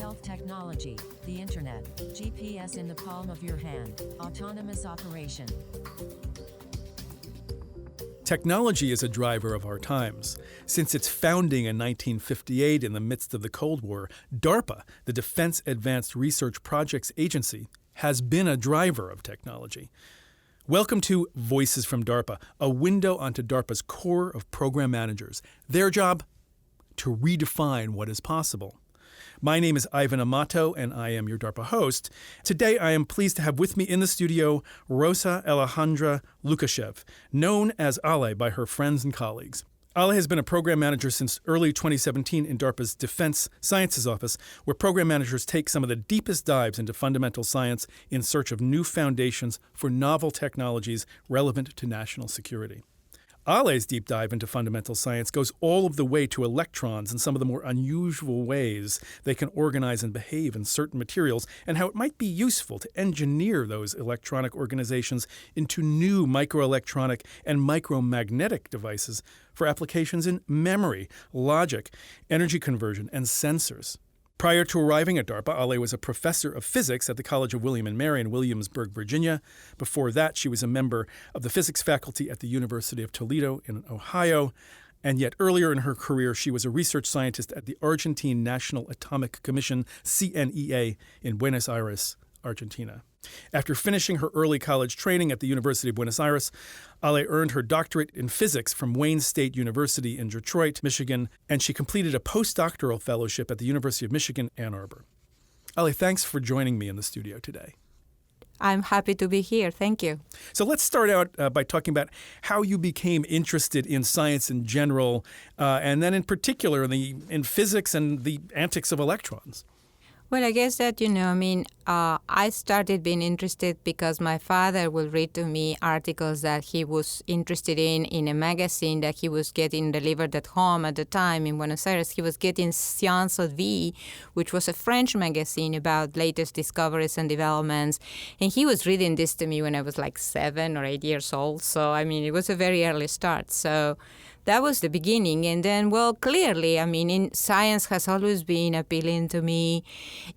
stealth technology, the internet, GPS in the palm of your hand, autonomous operation. Technology is a driver of our times. Since its founding in 1958 in the midst of the Cold War, DARPA, the Defense Advanced Research Projects Agency, has been a driver of technology. Welcome to Voices from DARPA, a window onto DARPA's core of program managers. Their job? To redefine what is possible. My name is Ivan Amato, and I am your DARPA host. Today, I am pleased to have with me in the studio Rosa Alejandra Lukaszew, known as Ale by her friends and colleagues. Ale has been a program manager since early 2017 in DARPA's Defense Sciences Office, where program managers take some of the deepest dives into fundamental science in search of new foundations for novel technologies relevant to national security. Ale's deep dive into fundamental science goes all of the way to electrons and some of the more unusual ways they can organize and behave in certain materials, and how it might be useful to engineer those electronic organizations into new microelectronic and micromagnetic devices for applications in memory, logic, energy conversion, and sensors. Prior to arriving at DARPA, Ale was a professor of physics at the College of William and Mary in Williamsburg, Virginia. Before that, she was a member of the physics faculty at the University of Toledo in Ohio. And yet earlier in her career, she was a research scientist at the Argentine National Atomic Commission, CNEA, in Buenos Aires, Argentina. After finishing her early college training at the University of Buenos Aires, Ale earned her doctorate in physics from Wayne State University in Detroit, Michigan, and she completed a postdoctoral fellowship at the University of Michigan, Ann Arbor. Ale, thanks for joining me in the studio today. I'm happy to be here. Thank you. So let's start out by talking about how you became interested in science in general, and then in particular in physics and the antics of electrons. Well, I guess that, I started being interested because my father would read to me articles that he was interested in a magazine that he was getting delivered at home at the time in Buenos Aires. He was getting Science Vie, which was a French magazine about latest discoveries and developments. And he was reading this to me when I was like 7 or 8 years old. So, it was a very early start. So that was the beginning. And then, clearly, science has always been appealing to me.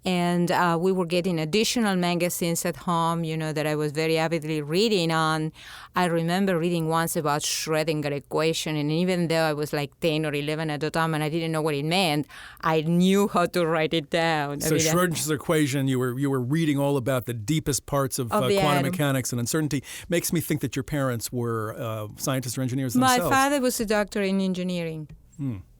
And we were getting additional magazines at home, that I was very avidly reading on. I remember reading once about Schrödinger equation. And even though I was like 10 or 11 at the time and I didn't know what it meant, I knew how to write it down. So Schrödinger's equation, you were reading all about the deepest parts of quantum mechanics and uncertainty. Makes me think that your parents were scientists or engineers themselves. My father was a doctor in engineering.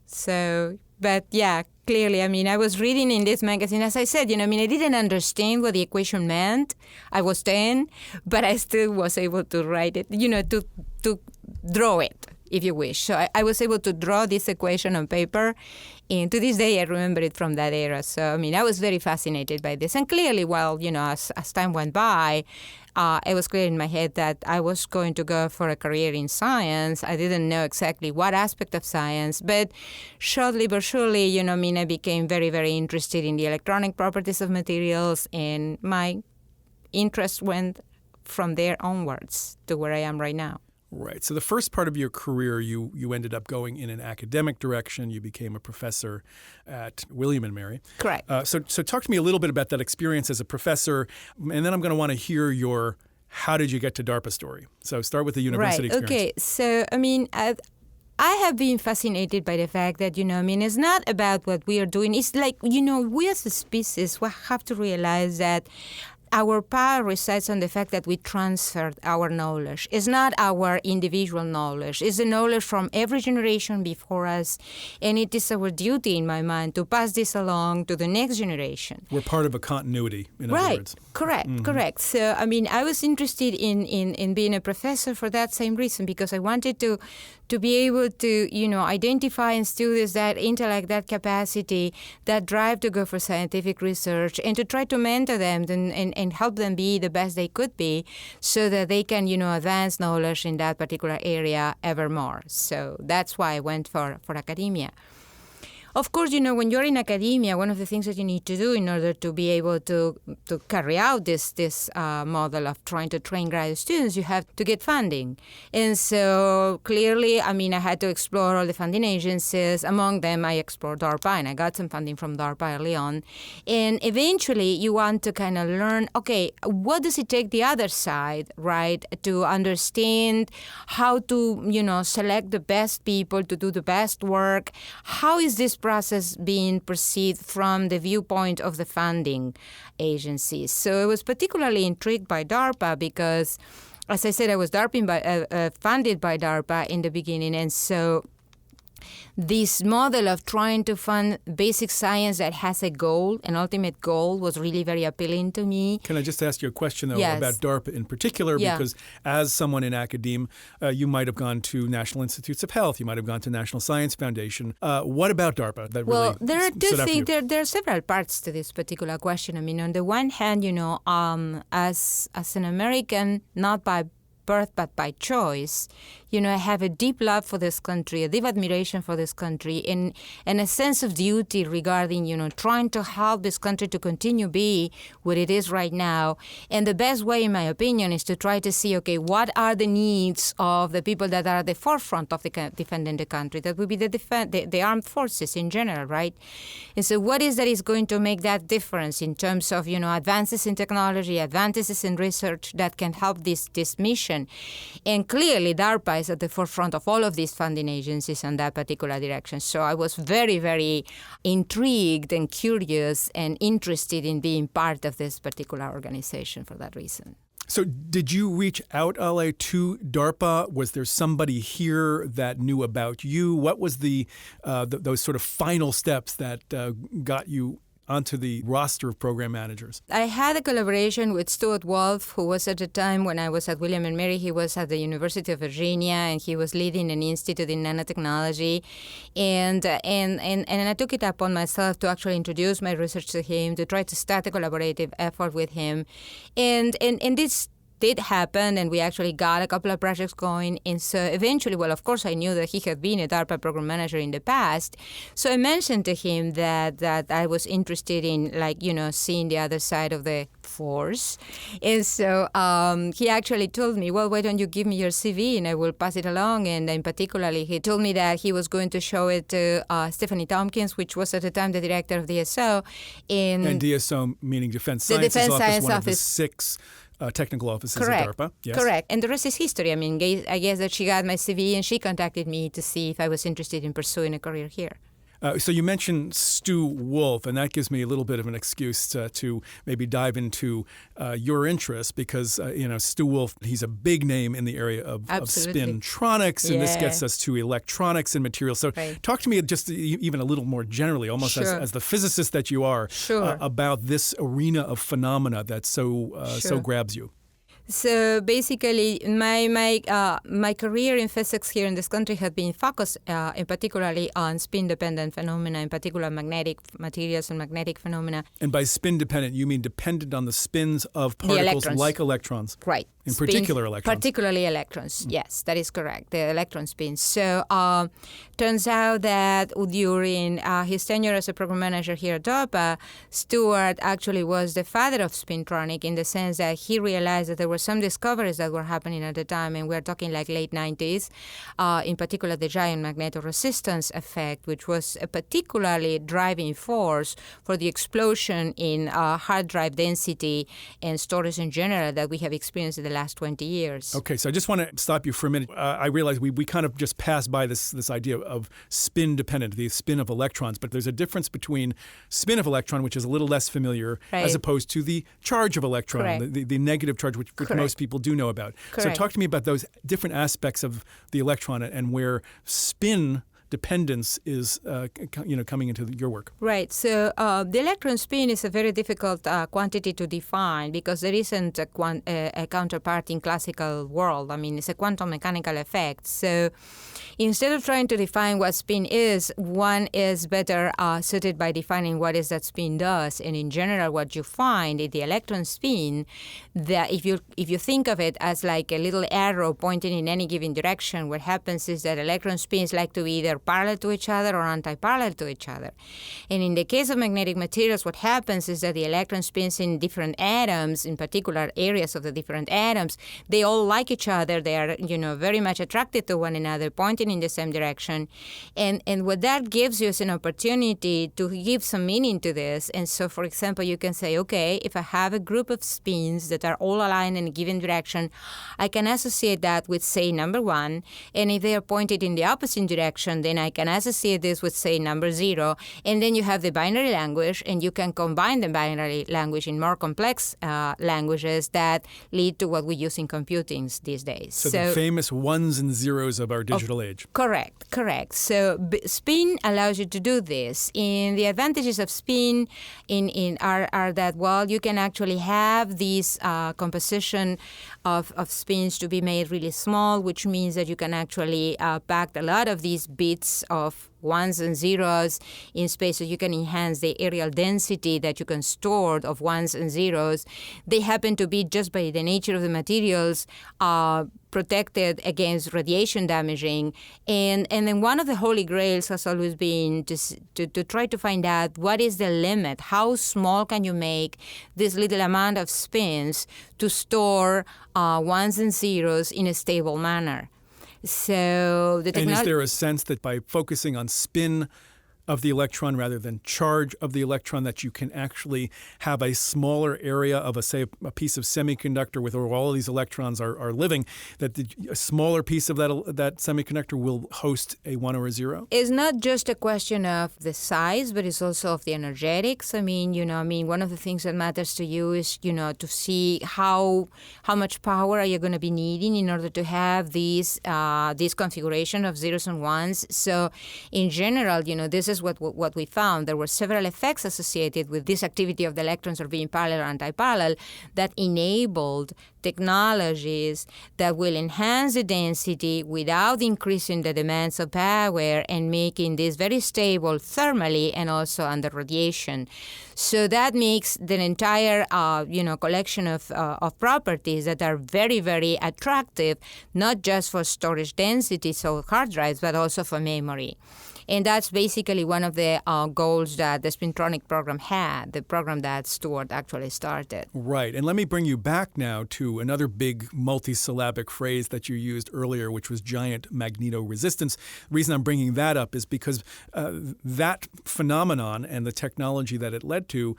So, but yeah, clearly, I was reading in this magazine, as I said, I didn't understand what the equation meant. I was 10, but I still was able to write it, to draw it, if you wish. So I was able to draw this equation on paper, and to this day, I remember it from that era. So, I was very fascinated by this. And clearly, as time went by, it was clear in my head that I was going to go for a career in science. I didn't know exactly what aspect of science, but shortly but surely, I became very, very interested in the electronic properties of materials, and my interest went from there onwards to where I am right now. Right. So the first part of your career, you ended up going in an academic direction. You became a professor at William and Mary. Correct. So talk to me a little bit about that experience as a professor, and then I'm going to want to hear your how did you get to DARPA story. So start with the university experience. Okay. So, I have been fascinated by the fact that, it's not about what we are doing. It's like, we as a species, we have to realize that our power resides on the fact that we transferred our knowledge. It's not our individual knowledge. It's the knowledge from every generation before us. And it is our duty, in my mind, to pass this along to the next generation. We're part of a continuity, in other words. Correct. So, I was interested in being a professor for that same reason, because I wanted to be able to, identify in students that intellect, that capacity, that drive to go for scientific research, and to try to mentor them and help them be the best they could be, so that they can, advance knowledge in that particular area ever more. So that's why I went for academia. Of course, when you're in academia, one of the things that you need to do in order to be able to carry out this model of trying to train graduate students, you have to get funding. And so clearly, I had to explore all the funding agencies. Among them, I explored DARPA, and I got some funding from DARPA early on. And eventually, you want to kind of learn, okay, what does it take the other side, right, to understand how to, select the best people to do the best work? How is this process being perceived from the viewpoint of the funding agencies? So I was particularly intrigued by DARPA because, as I said, I was funded by DARPA in the beginning, and so this model of trying to fund basic science that has a goal, an ultimate goal, was really very appealing to me. Can I just ask you a question, though, Yes. about DARPA in particular? Yeah. Because as someone in academia, you might have gone to National Institutes of Health, you might have gone to National Science Foundation. What about DARPA that Well, really there are two stood out for you? things. There are several parts to this particular question. On the one hand, as an American, not by birth but by choice, I have a deep love for this country, a deep admiration for this country, and a sense of duty regarding, trying to help this country to continue be what it is right now. And the best way, in my opinion, is to try to see, okay, what are the needs of the people that are at the forefront of defending the country? That would be the armed forces in general, right? And so what is that is going to make that difference in terms of, advances in technology, advances in research that can help this mission? And clearly, DARPA is at the forefront of all of these funding agencies in that particular direction. So I was very, very intrigued and curious and interested in being part of this particular organization for that reason. So did you reach out, Ale, to DARPA? Was there somebody here that knew about you? What was those sort of final steps that got you onto the roster of program managers? I had a collaboration with Stuart Wolf, who was at the time when I was at William & Mary. He was at the University of Virginia, and he was leading an institute in nanotechnology. And I took it upon myself to actually introduce my research to him, to try to start a collaborative effort with him. And this did happen, and we actually got a couple of projects going. And so eventually, well, of course, I knew that he had been a DARPA program manager in the past. So I mentioned to him that I was interested in, seeing the other side of the force. And so he actually told me, well, why don't you give me your CV and I will pass it along. And then particularly, he told me that he was going to show it to Stephanie Tompkins, which was at the time the director of DSO. And DSO meaning Defense the Sciences Defense Office, Science one of the Office. 6 technical offices Correct. at DARPA. Yes. Correct. And the rest is history. I guess that she got my CV and she contacted me to see if I was interested in pursuing a career here. So you mentioned Stu Wolf, and that gives me a little bit of an excuse to maybe dive into your interests because, Stu Wolf, he's a big name in the area of spintronics, and this gets us to electronics and materials. So talk to me just even a little more generally, almost as the physicist that you are, about this arena of phenomena that so grabs you. So basically, my career in physics here in this country had been focused in particularly on spin-dependent phenomena, in particular magnetic materials and magnetic phenomena. And by spin-dependent, you mean dependent on the spins of particles like electrons? Right. In particular electrons? Particularly electrons, yes, that is correct, the electron spins. So turns out that during his tenure as a program manager here at DARPA, Stuart actually was the father of spintronic in the sense that he realized that there were some discoveries that were happening at the time, and we're talking like late 90s, in particular the giant magnetoresistance effect, which was a particularly driving force for the explosion in hard drive density and storage in general that we have experienced in the last 20 years. Okay, so I just want to stop you for a minute. I realize we kind of just passed by this idea of spin-dependent, the spin of electrons, but there's a difference between spin of electron, which is a little less familiar, as opposed to the charge of electron, the negative charge, which most people do know about. Correct. So talk to me about those different aspects of the electron and where spin dependence is coming into your work. Right. So the electron spin is a very difficult quantity to define because there isn't a counterpart in classical world. I mean, it's a quantum mechanical effect. So instead of trying to define what spin is, one is better suited by defining what is that spin does. And in general, what you find in the electron spin, that if you think of it as like a little arrow pointing in any given direction, what happens is that electron spins like to either parallel to each other or anti-parallel to each other. And in the case of magnetic materials, what happens is that the electron spins in different atoms, in particular areas of the different atoms, they all like each other. They are, very much attracted to one another, pointing in the same direction. And what that gives you is an opportunity to give some meaning to this. And so, for example, you can say, okay, if I have a group of spins that are all aligned in a given direction, I can associate that with, say, number 1. And if they are pointed in the opposite direction, then I can associate this with, say, number 0. And then you have the binary language, and you can combine the binary language in more complex languages that lead to what we use in computing these days. So the famous ones and zeros of our digital age. Correct. So spin allows you to do this. And the advantages of spin are that, well, you can actually have these composition of spins to be made really small, which means that you can actually pack a lot of these bits of ones and zeros in space, so you can enhance the areal density that you can store of ones and zeros. They happen to be, just by the nature of the materials, protected against radiation damaging. And then one of the holy grails has always been to try to find out what is the limit. How small can you make this little amount of spins to store ones and zeros in a stable manner? So the And is there a sense that by focusing on spin of the electron rather than charge of the electron, that you can actually have a smaller area of, a piece of semiconductor with where all of these electrons are living, that a smaller piece of that semiconductor will host a 1 or a 0? It's not just a question of the size, but it's also of the energetics. One of the things that matters to you is, to see how much power are you going to be needing in order to have this configuration of zeros and ones. So in general, this is what we found. There were several effects associated with this activity of the electrons or being parallel or anti-parallel that enabled technologies that will enhance the density without increasing the demands of power and making this very stable thermally and also under radiation. So that makes the entire collection of properties that are very, very attractive, not just for storage density, so hard drives, but also for memory. And that's basically one of the goals that the Spintronic program had, the program that Stuart actually started. Right. And let me bring you back now to another big multisyllabic phrase that you used earlier, which was giant magneto resistance. The reason I'm bringing that up is because that phenomenon and the technology that it led to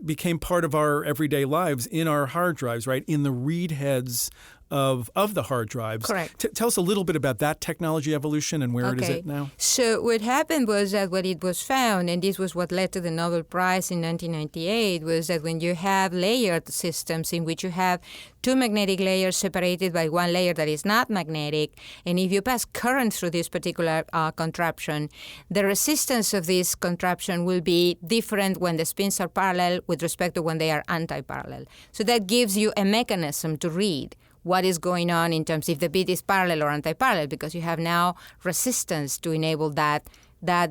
became part of our everyday lives in our hard drives, right? In the read heads of the hard drives. Correct. Tell us a little bit about that technology evolution and where it is it now. So what happened was that when it was found, and this was what led to the Nobel Prize in 1998, was that when you have layered systems in which you have two magnetic layers separated by one layer that is not magnetic, and if you pass current through this particular contraption, the resistance of this contraption will be different when the spins are parallel with respect to when they are anti-parallel. So that gives you a mechanism to read what is going on in terms if the bit is parallel or anti-parallel, because you have now resistance to enable that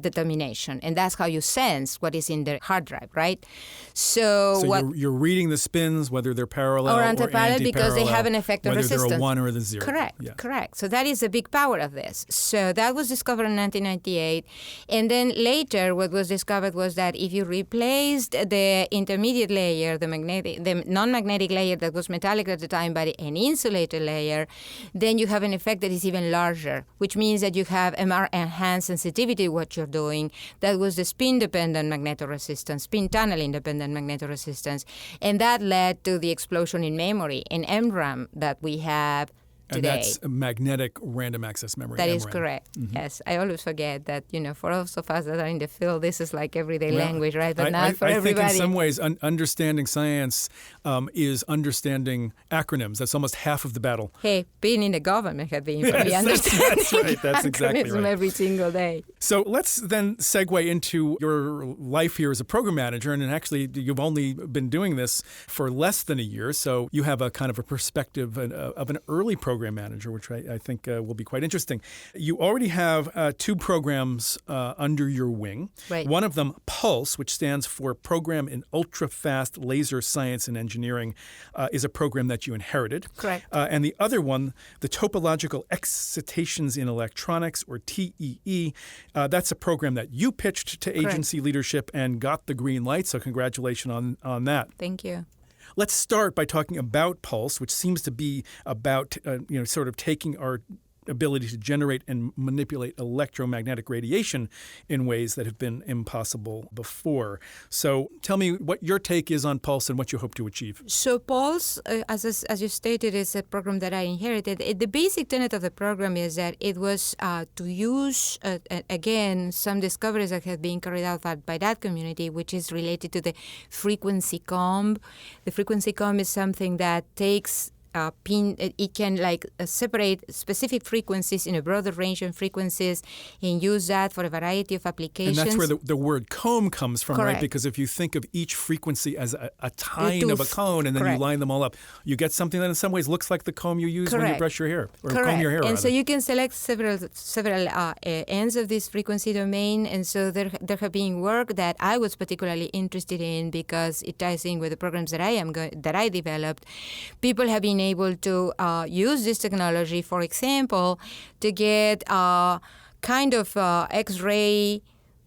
determination. And that's how you sense what is in the hard drive, right? So you're reading the spins, whether they're parallel or anti-parallel, because they have an effect of resistance. Whether they're a 1 or the 0. Correct. So that is a big power of this. So that was discovered in 1998. And then later what was discovered was that if you replaced the intermediate layer, the non-magnetic layer that was metallic at the time by an insulated layer, then you have an effect that is even larger, which means that you have a more enhanced sensitivity to what you're doing. That was the spin-dependent magnetoresistance, spin-tunnel-independent magnetoresistance. And that led to the explosion in memory, in MRAM, that we have today. And that's a magnetic random access memory. That is MRAM. correct. Mm-hmm. Yes. I always forget that, for those of us that are in the field, this is like everyday language, right? But not for everybody. I think in some ways understanding science is understanding acronyms. That's almost half of the battle. Hey, being in the government has been for me understanding that's right. That's exactly right. Every single day. So let's then segue into your life here as a program manager. And actually, you've only been doing this for less than a year. So you have a kind of a perspective of an early program program manager, which I think will be quite interesting. You already have 2 programs under your wing. Right. One of them, Pulse, which stands for Program in Ultra-Fast Laser Science and Engineering, is a program that you inherited. Correct. And the other one, the Topological Excitations in Electronics, or TEE, that's a program that you pitched to agency leadership and got the green light. So congratulations on that. Thank you. Let's start by talking about Pulse, which seems to be about sort of taking our ability to generate and manipulate electromagnetic radiation in ways that have been impossible before. So tell me what your take is on Pulse and what you hope to achieve. So Pulse, as you stated, is a program that I inherited. The basic tenet of the program is that it was to use, again, some discoveries that have been carried out by that community, which is related to the frequency comb. The frequency comb is something that takes it can separate specific frequencies in a broader range of frequencies and use that for a variety of applications. And that's where the word comb comes from, Correct. right? Because if you think of each frequency as a tine of a cone and then Correct. you line them all up, you get something that in some ways looks like the comb you use when you Correct. brush your hair, or Correct. comb your hair. And rather. so you can select several ends of this frequency domain. And so there have been work that I was particularly interested in because it ties in with the programs that I developed. People have been able to use this technology, for example, to get kind of X-ray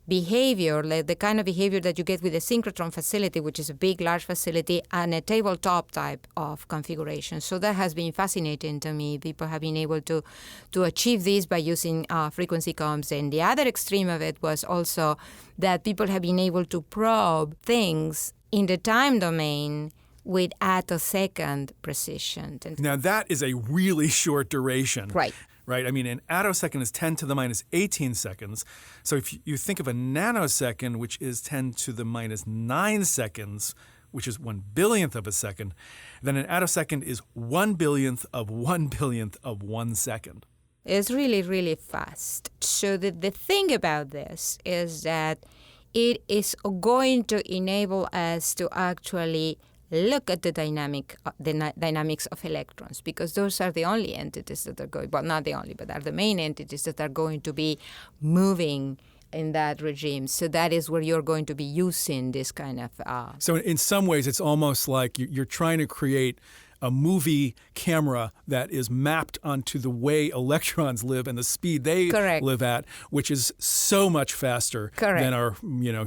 behavior, like the kind of behavior that you get with a synchrotron facility, which is a big, large facility, and a tabletop type of configuration. So that has been fascinating to me. People have been able to achieve this by using frequency combs. And the other extreme of it was also that people have been able to probe things in the time domain with attosecond precision. Now, that is a really short duration. Right. Right? I mean, an attosecond is 10 to the minus 18 seconds. So if you think of a nanosecond, which is 10 to the minus 9 seconds, which is 1/billionth of a second, then an attosecond is 1/billionth of 1/billionth of 1 second. It's really, really fast. So the thing about this is that it is going to enable us to actually look at the dynamics of electrons, because those are the only entities that are going, well, not the only, but are the main entities that are going to be moving in that regime. So that is where you're going to be using this kind of... So in some ways, it's almost like you're trying to create a movie camera that is mapped onto the way electrons live and the speed they Correct. live at, which is so much faster Correct. than our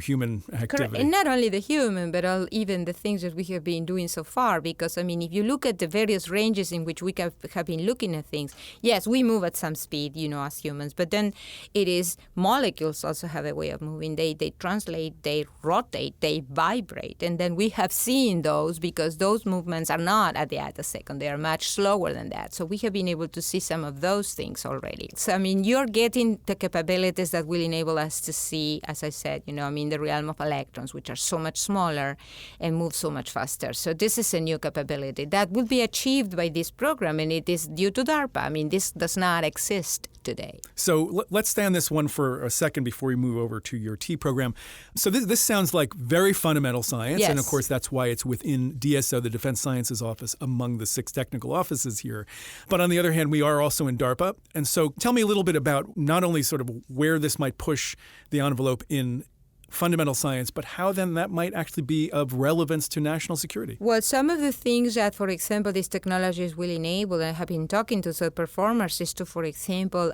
human activity. Correct. And not only the human, but even the things that we have been doing so far. Because, I mean, if you look at the various ranges in which we have been looking at things, yes, we move at some speed, as humans, but then it is molecules also have a way of moving. They translate, they rotate, they vibrate. And then we have seen those because those movements are not at the attosecond. They are much slower than that. So we have been able to see some of those things already. So, I mean, you're getting the capabilities that will enable us to see, as I said, the realm of electrons, which are so much smaller and move so much faster. So this is a new capability that will be achieved by this program, and it is due to DARPA. I mean, this does not exist today. So let's stay on this one for a second before we move over to your T program. So this sounds like very fundamental science. Yes. And of course, that's why it's within DSO, the Defense Sciences Office, among the 6 technical offices here. But on the other hand, we are also in DARPA. And so tell me a little bit about not only sort of where this might push the envelope in fundamental science, but how then that might actually be of relevance to national security. Well, some of the things that, for example, these technologies will enable, and I have been talking to some performers, is to, for example,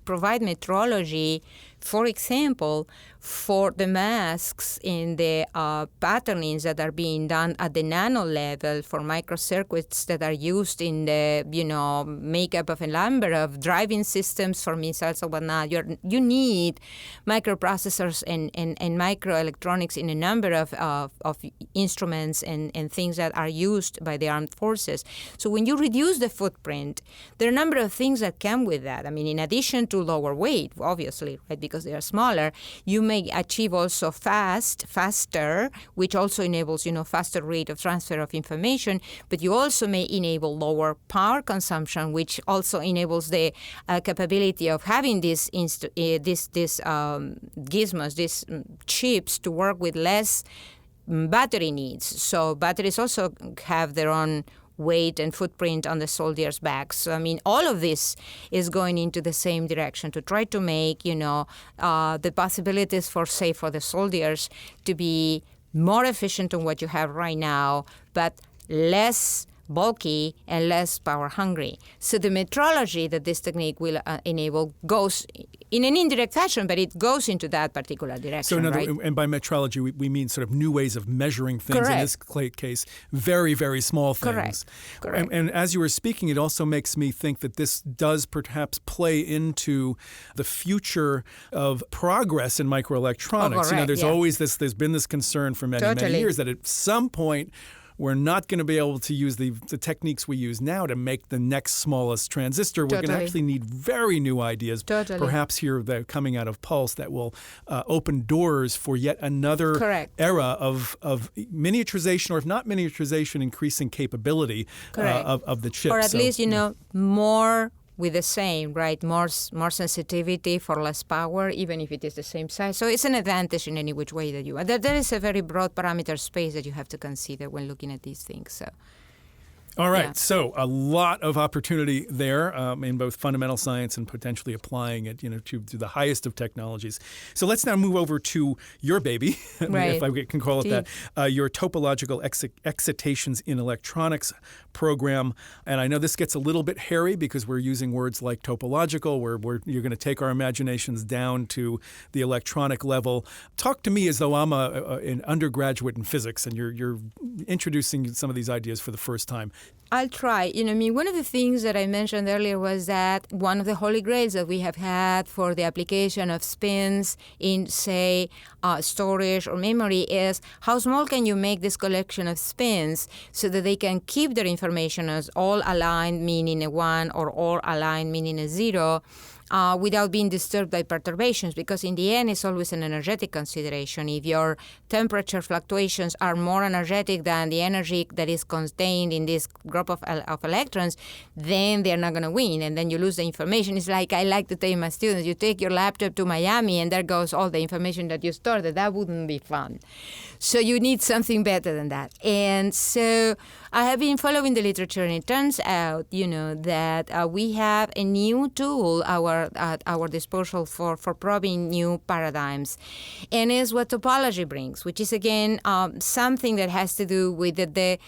provide metrology, for example, for the masks in the patternings that are being done at the nano level for microcircuits that are used in the, makeup of a number of driving systems for missiles or whatnot. You need microprocessors and microelectronics in a number of instruments and things that are used by the armed forces. So when you reduce the footprint, there are a number of things that come with that. I mean, in addition to lower weight, obviously, right, because they are smaller, you may achieve also faster, which also enables, faster rate of transfer of information, but you also may enable lower power consumption, which also enables the capability of having these gizmos, these chips to work with less battery needs. So batteries also have their own weight and footprint on the soldiers' backs. So, I mean, all of this is going into the same direction to try to make, the possibilities for the soldiers to be more efficient than what you have right now, but less bulky and less power hungry. So the metrology that this technique will enable goes in an indirect fashion, but it goes into that particular direction. So right? And by metrology, we mean sort of new ways of measuring things. Correct. In this case, very, very small things. Correct. And as you were speaking, it also makes me think that this does perhaps play into the future of progress in microelectronics. There's always there's been this concern for many years that at some point we're not going to be able to use the techniques we use now to make the next smallest transistor. We're going to actually need very new ideas, perhaps here coming out of Pulse, that will open doors for yet another era of miniaturization, or if not miniaturization, increasing capability of the chip. Or at least, more with the same, right? More sensitivity for less power, even if it is the same size. So it's an advantage in any which way that you are. There is a very broad parameter space that you have to consider when looking at these things. So. All right, So a lot of opportunity there in both fundamental science and potentially applying it, to the highest of technologies. So let's now move over to your baby, if I can call it that, your topological excitations in electronics program. And I know this gets a little bit hairy because we're using words like topological, where you're going to take our imaginations down to the electronic level. Talk to me as though I'm an undergraduate in physics, and you're introducing some of these ideas for the first time. I'll try. One of the things that I mentioned earlier was that one of the holy grails that we have had for the application of spins in, say, storage or memory is how small can you make this collection of spins so that they can keep their information as all aligned, meaning a 1, or all aligned, meaning a 0, without being disturbed by perturbations, because in the end it's always an energetic consideration. If your temperature fluctuations are more energetic than the energy that is contained in this group of electrons, then they're not going to win, and then you lose the information. It's like I like to tell my students, you take your laptop to Miami and there goes all the information that you stored. That wouldn't be fun. So you need something better than that. And so I have been following the literature, and it turns out, that we have a new tool at our disposal for probing new paradigms, and is what topology brings, which is again something that has to do with the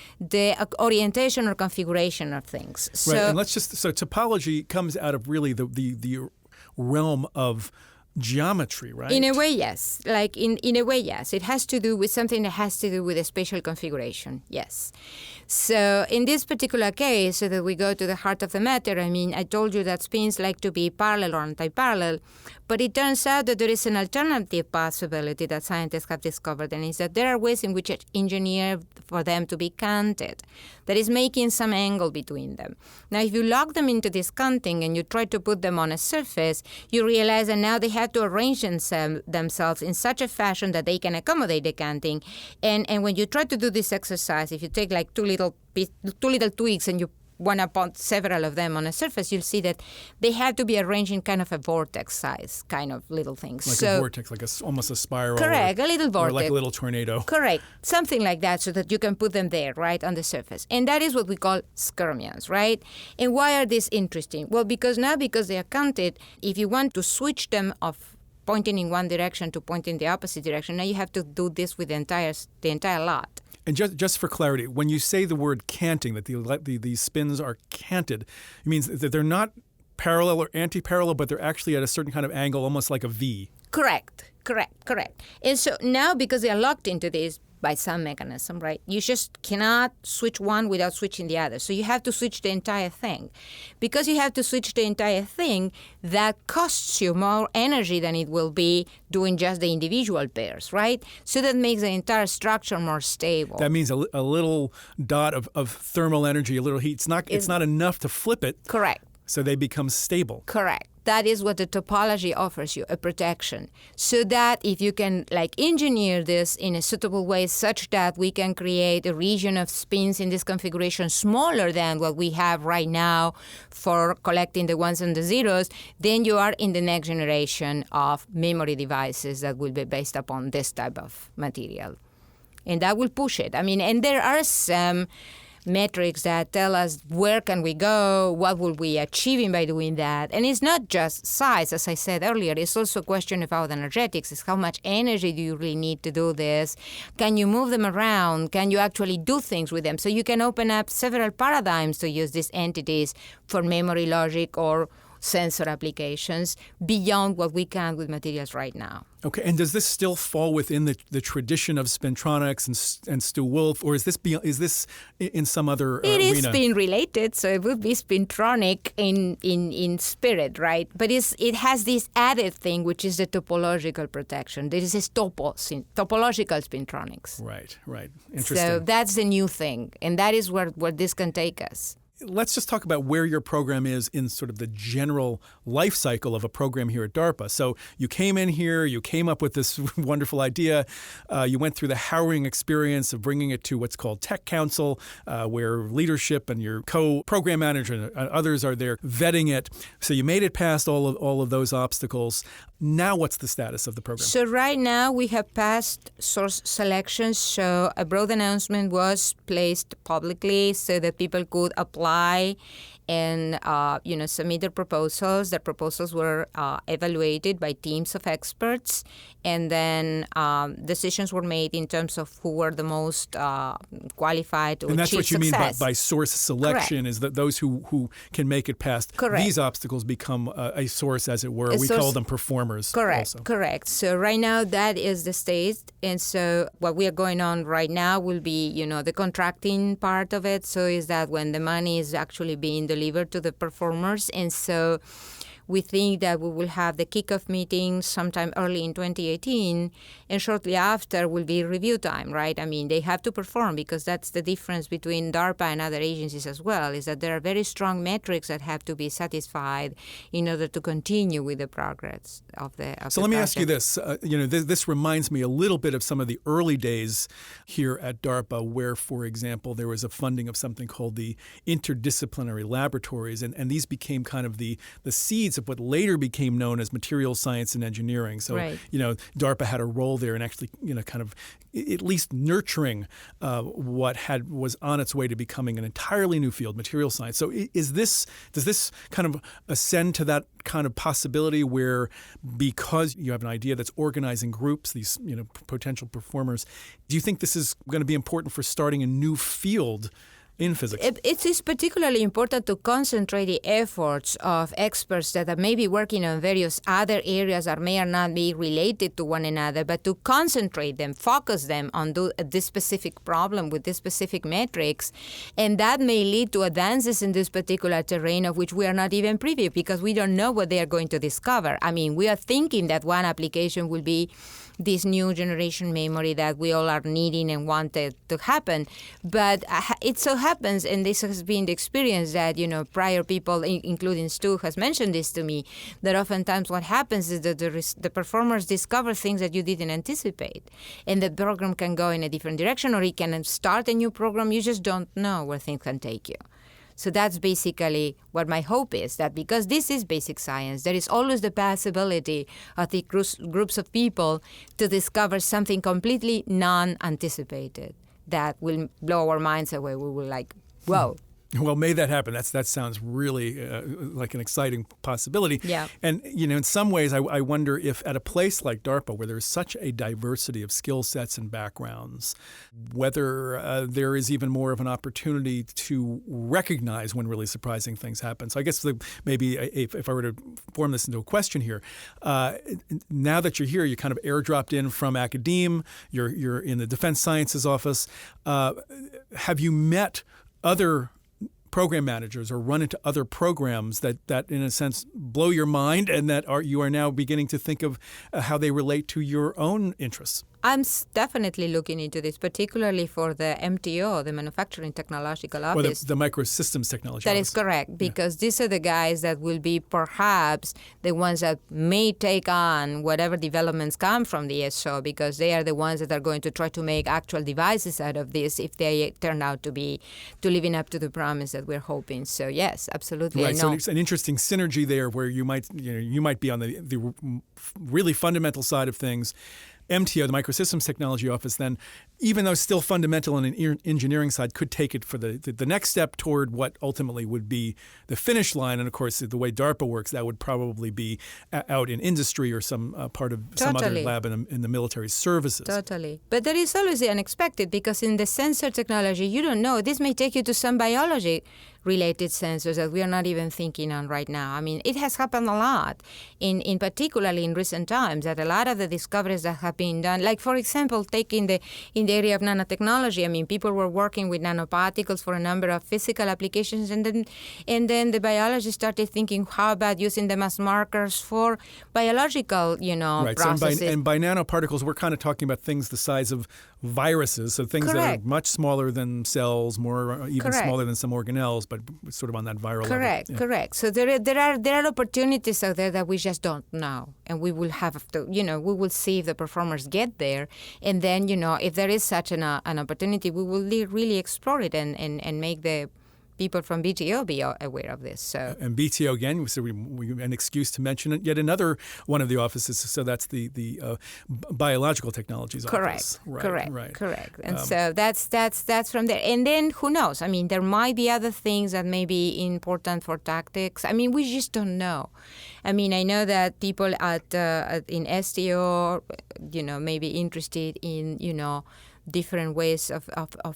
orientation or configuration of things. Right, and so topology comes out of really the realm of geometry, right? In a way, yes. In a way, yes. It has to do with something that has to do with a spatial configuration, yes. So in this particular case, so that we go to the heart of the matter, I told you that spins like to be parallel or anti-parallel, but it turns out that there is an alternative possibility that scientists have discovered, and is that there are ways in which it's engineered for them to be canted, that is making some angle between them. Now, if you lock them into this canting and you try to put them on a surface, you realize that now they have to arrange themselves in such a fashion that they can accommodate the canting. And when you try to do this exercise, if you take like two little twigs and you want to put several of them on a surface, you'll see that they have to be arranged in kind of a vortex size kind of little things. Like a vortex, like almost a spiral. Correct, a little vortex. Or like a little tornado. Correct, something like that, so that you can put them there, right, on the surface. And that is what we call skyrmions, right? And why are these interesting? Well, because they are counted, if you want to switch them off pointing in one direction to pointing in the opposite direction, now you have to do this with the entire lot. And just for clarity, when you say the word canting, that these spins are canted, it means that they're not parallel or anti-parallel, but they're actually at a certain kind of angle, almost like a V. Correct. And so now, because they are locked into this by some mechanism, right, you just cannot switch one without switching the other. So you have to switch the entire thing. Because you have to switch the entire thing, that costs you more energy than it will be doing just the individual pairs, right? So that makes the entire structure more stable. That means a little dot of thermal energy, a little heat. It's not enough to flip it. Correct. So they become stable. Correct. That is what the topology offers you, a protection. So that if you can engineer this in a suitable way such that we can create a region of spins in this configuration smaller than what we have right now for collecting the ones and the zeros, then you are in the next generation of memory devices that will be based upon this type of material. And that will push it. And there are some metrics that tell us where can we go, what will we achieve by doing that. And it's not just size, as I said earlier. It's also a question about energetics. It's how much energy do you really need to do this? Can you move them around? Can you actually do things with them? So you can open up several paradigms to use these entities for memory, logic, or sensor applications beyond what we can with materials right now. Okay, and does this still fall within the tradition of spintronics and Stu Wolf, or is this in some other It arena? is spin related, so it would be spintronic in spirit, right? But it has this added thing, which is the topological protection. This is topological spintronics. Right. Interesting. So that's the new thing, and that is where this can take us. Let's just talk about where your program is in sort of the general life cycle of a program here at DARPA. So you came in here, you came up with this wonderful idea. You went through the harrowing experience of bringing it to what's called Tech Council, where leadership and your co-program manager and others are there vetting it. So you made it past all of those obstacles. Now what's the status of the program? So right now we have passed source selections. So a broad announcement was placed publicly so that people could apply and submit their proposals. Their proposals were evaluated by teams of experts, and then decisions were made in terms of who were the most qualified to achieve success. And that's what you mean by source selection. Correct. Is that those who can make it past these obstacles become a source, as it were. We call them performers. Correct. So right now that is the state, and so what we are going on right now will be, the contracting part of it. So is that when the money is actually being delivered to the performers, and so we think that we will have the kickoff meeting sometime early in 2018, and shortly after will be review time, right? I mean, they have to perform, because that's the difference between DARPA and other agencies as well, is that there are very strong metrics that have to be satisfied in order to continue with the progress of the So let me ask you this. This reminds me a little bit of some of the early days here at DARPA, where, for example, there was a funding of something called the interdisciplinary laboratories, and these became kind of the seeds of what later became known as materials science and engineering. So, DARPA had a role there in actually, kind of at least nurturing what was on its way to becoming an entirely new field, materials science. So does this kind of ascend to that kind of possibility where, because you have an idea that's organizing groups, these, potential performers, do you think this is going to be important for starting a new field in physics? It is particularly important to concentrate the efforts of experts that are maybe working on various other areas that may or not be related to one another, but to concentrate them, focus them on this specific problem with this specific metrics. And that may lead to advances in this particular terrain of which we are not even privy, because we don't know what they are going to discover. I mean, we are thinking that one application will be this new generation memory that we all are needing and wanted to happen. But it so happens, and this has been the experience that, prior people, including Stu, has mentioned this to me, that oftentimes what happens is that the performers discover things that you didn't anticipate. And the program can go in a different direction, or it can start a new program. You just don't know where things can take you. So that's basically what my hope is, that because this is basic science, there is always the possibility of the groups of people to discover something completely non-anticipated that will blow our minds away. We will whoa. Well, may that happen. That sounds really like an exciting possibility. Yeah. And, in some ways, I wonder if at a place like DARPA, where there's such a diversity of skill sets and backgrounds, whether there is even more of an opportunity to recognize when really surprising things happen. So I guess maybe if I were to form this into a question here, now that you're here, you kind of airdropped in from academe, you're in the Defense Sciences Office. Have you met other program managers or run into other programs that in a sense blow your mind, and that you are now beginning to think of how they relate to your own interests? I'm definitely looking into this, particularly for the MTO, the Manufacturing Technological Office. Or the Microsystems Technology That Office. is correct, because these are the guys that will be perhaps the ones that may take on whatever developments come from the SO, because they are the ones that are going to try to make actual devices out of this if they turn out to living up to the promise that we're hoping. So yes, absolutely. Right. So it's an interesting synergy there, where you might be on the really fundamental side of things, MTO, the Microsystems Technology Office, then, even though still fundamental on an engineering side, could take it for the next step toward what ultimately would be the finish line. And of course, the way DARPA works, that would probably be out in industry or some part of some other lab in the military services. Totally. But there is always the unexpected, because in the sensor technology, you don't know. This may take you to some biology-related sensors that we are not even thinking on right now. I mean, it has happened a lot, in particularly in recent times, that a lot of the discoveries that have been done, like, for example, taking in the area of nanotechnology, I mean, people were working with nanoparticles for a number of physical applications, and then the biologists started thinking, how about using them as markers for biological, right. processes. So and by nanoparticles, we're kind of talking about things the size of viruses, so things that are much smaller than cells, even smaller than some organelles, but sort of on that viral level. Correct. So there are opportunities out there that we just don't know, and we will have to, we will see if the performers get there, and then, if there is such an opportunity, we will really explore it and make the people from BTO be aware of this. So and BTO again, so we an excuse to mention it. Yet another one of the offices. So that's the biological technologies office. Correct. And so that's from there. And then who knows? I mean, there might be other things that may be important for tactics. I mean, we just don't know. I mean, I know that people in STO, may be interested in different ways of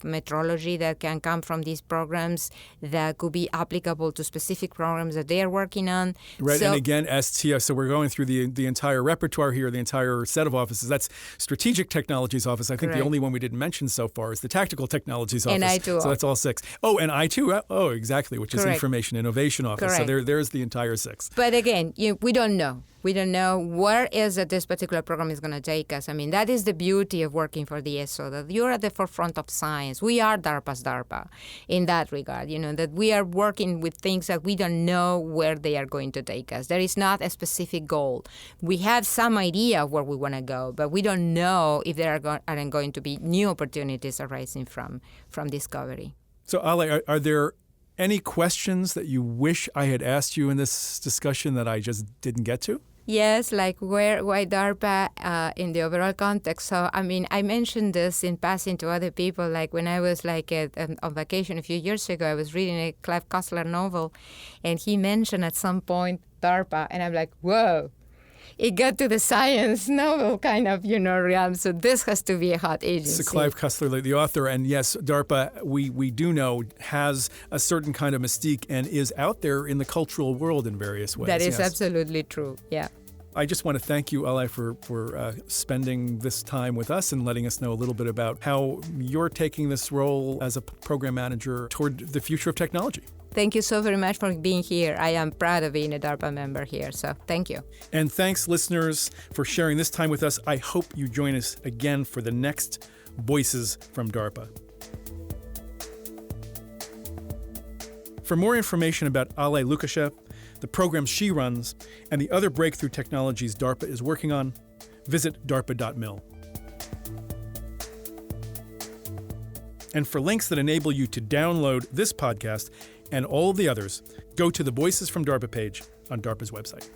metrology that can come from these programs that could be applicable to specific programs that they are working on. Right, so, and again, STO, so we're going through the entire repertoire here, the entire set of offices. That's Strategic Technologies Office. I think the only one we didn't mention so far is the Tactical Technologies Office. And I2O. So that's all 6. Oh, and I2O. Oh, exactly, which is Information Innovation Office. Correct. So there's the entire 6. But again, we don't know. We don't know where is that this particular program is going to take us. I mean, that is the beauty of working for the ESO, that you're at the forefront of science. We are DARPA's DARPA in that regard, that we are working with things that we don't know where they are going to take us. There is not a specific goal. We have some idea of where we want to go, but we don't know if there are going to be new opportunities arising from discovery. So, Ale, are there any questions that you wish I had asked you in this discussion that I just didn't get to? Yes, like why DARPA in the overall context. So, I mean, I mentioned this in passing to other people. Like when I was on vacation a few years ago, I was reading a Clive Cussler novel, and he mentioned at some point DARPA, and I'm like, whoa. It got to the science novel kind of, realm. So this has to be a hot agency. So Clive Cussler, the author, and yes, DARPA, we do know, has a certain kind of mystique and is out there in the cultural world in various ways. That is absolutely true, yeah. I just want to thank you, Ale, for spending this time with us and letting us know a little bit about how you're taking this role as a program manager toward the future of technology. Thank you so very much for being here. I am proud of being a DARPA member here, so thank you. And thanks, listeners, for sharing this time with us. I hope you join us again for the next Voices from DARPA. For more information about Ale Lukaszew, the programs she runs, and the other breakthrough technologies DARPA is working on, visit darpa.mil. And for links that enable you to download this podcast and all of the others, go to the Voices from DARPA page on DARPA's website.